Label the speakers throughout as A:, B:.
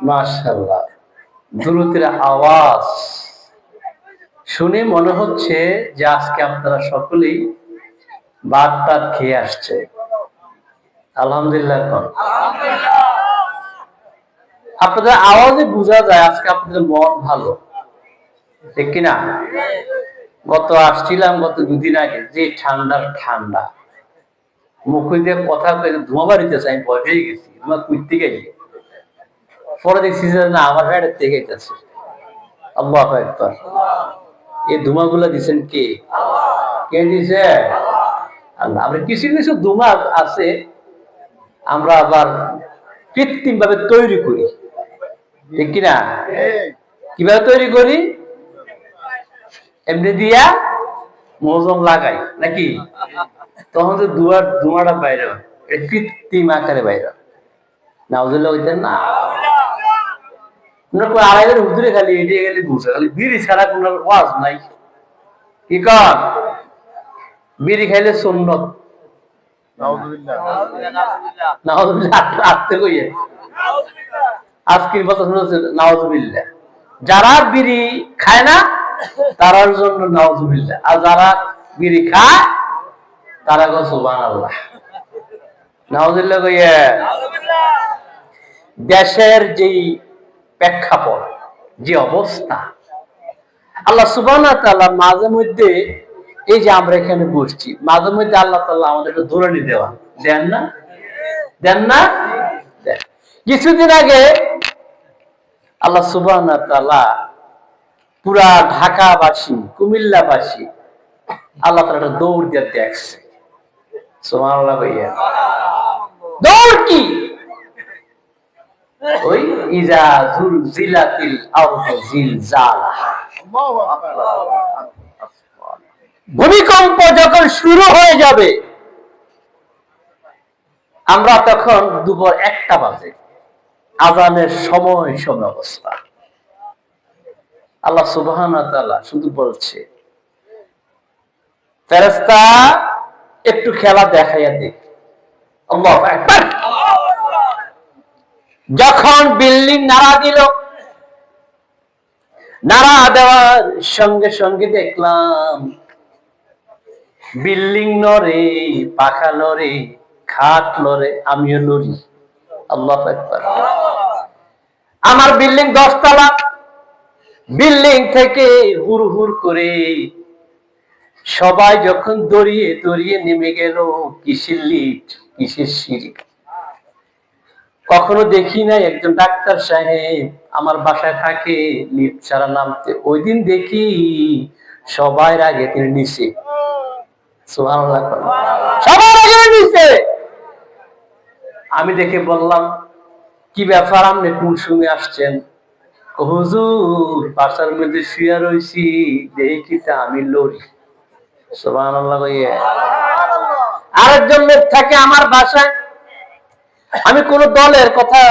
A: মাশাআল্লাহ, দুরুদের আওয়াজ শুনে মনে হচ্ছে যে আজকে আপনারা সকলেই ভাত টাত খেয়ে আসছে। আলহামদুলিল্লাহ। আপনাদের আওয়াজে বোঝা যায় আজকে আপনাদের মন ভালো, ঠিক কিনা? আসছিলাম গত দুদিন আগে, যে ঠান্ডার ঠান্ডা, মুখে দিয়ে কথা ধোঁয়া বাড়িতে চাই, ভয় পেয়ে গেছি, ধোঁয়া কুইতে গেছি। পরে দেখছি যে না, আমার গাড়ির থেকে গেছে। আল্লাহু আকবার। এই ধোঁয়াগুলো দিচ্ছেন কে? কে দিছে? আল্লাহ। আমরা কিছু কিছু ধোঁয়া আছে আমরা আবার কৃত্রিম ভাবে তৈরি করি, ঠিক কিনা? কিভাবে তৈরি করি? এমনি দিয়া মজম লাগাই নাকি, তখন যে ধোঁয়াটা বাইরে হয়, কৃত্রিম আকারে বাইরে। নাউজুবিল্লাহ হইতেন না। আড়াইদের হুজুরে খালি এটিয়ে গেলে ঘুষে, খালি বিড়ি ছাড়া কোন ওয়াজ নাই। কি কর? বিড়ি খাইলে সুন্নত। আজকের কথা শুনেছে নাউজুবিল্লাহ। যারা বিড়ি খায় না তারার জন্য নাউজুবিল্লাহ, আর যারা বিড়ি খায় তারা গো সুবহানাল্লাহ। নাউজুবিল্লাহ কইয়া। দেশের যেই প্রেক্ষাপট, যে অবস্থা, আল্লাহ সুবহানাহু ওয়া তাআলা মাঝে মধ্যে, এই যে আমরা এখানে বসছি, মাঝে মধ্যে আল্লাহ তাআলা আমাদের ধরনি দেওয়া দেন না, দেন না? কিছুদিন আগে আল্লাহ সুবহানাহু ওয়া তাআলা পুরা ঢাকাবাসী, কুমিল্লাবাসী আল্লাহ তাআলা দৌড় দিয়ে দেখছে। সুবহানাল্লাহ ভাইয়া। দৌড় কি? ওই ইজা জুলজিলাতিল আরদু জিলজালাহা, ভূমিকম্প যখন শুরু হয়ে যাবে, আমরা তখন দুপুর 1টা বাজে, আযানের সময় অবস্থা। আল্লাহ সুবহানাহু ওয়া তাআলা শুধু বলছে, ফেরেশতা একটু খেলা দেখাইয়া দে। আল্লাহু আকবার। যখন বিল্ডিং নাড়া দিল, নাড়া দেওয়ার সঙ্গে সঙ্গে দেখলাম বিল্ডিং নড়ে, পাখা নড়ে, খাট নড়ে, আমিও নড়ি। আল্লাহু আকবার। আমার বিল্ডিং 10 তলা, বিল্ডিং থেকে হুড় হুড় করে সবাই যখন দড়িয়ে দড়িয়ে নেমে গেল, কিসের লিফট, কিসের সিঁড়ি। কখনো দেখি নাই একজন ডাক্তার সাহেব আমার বাসায় থাকে লিফট ছাড়া নামতে। ওই দিন দেখি সবার আগে তিনি নিচে। সুবহানাল্লাহ। সবার আগে নিচে। আমি দেখে বললাম, কি ব্যাপার, আপনি কোন সময় আসছেন? হুজুর, বাসার মধ্যে শুয়ে রয়েছি, দেখি তা আমি লড়ি। সুবহানাল্লাহ। আরেকজন লোক থাকে আমার বাসায়, আমি কোন দলের কথা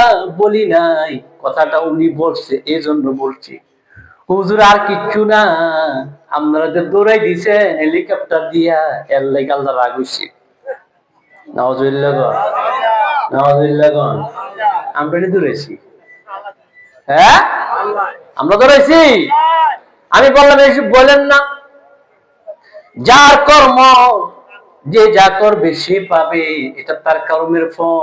A: বলি নাই, কথাটা উনি বলছে, এই জন্য বলছি। হুজুর আর কিচ্ছু না, আপনারা যে দৌড়াই দিছেন হেলিকপ্টার দিয়া, এর লেগে আল্লাহ রাগ হইছে। নাউজুবিল্লাহ। নাউজুবিল্লাহ। আমরা দৌড়াইছি, হ্যাঁ আমরা দৌড়াইছি। আমি বললাম এইসব বলেন না, যার কর্ম, যে যা করবে সে পাবে, এটা তার কর্মের ফল।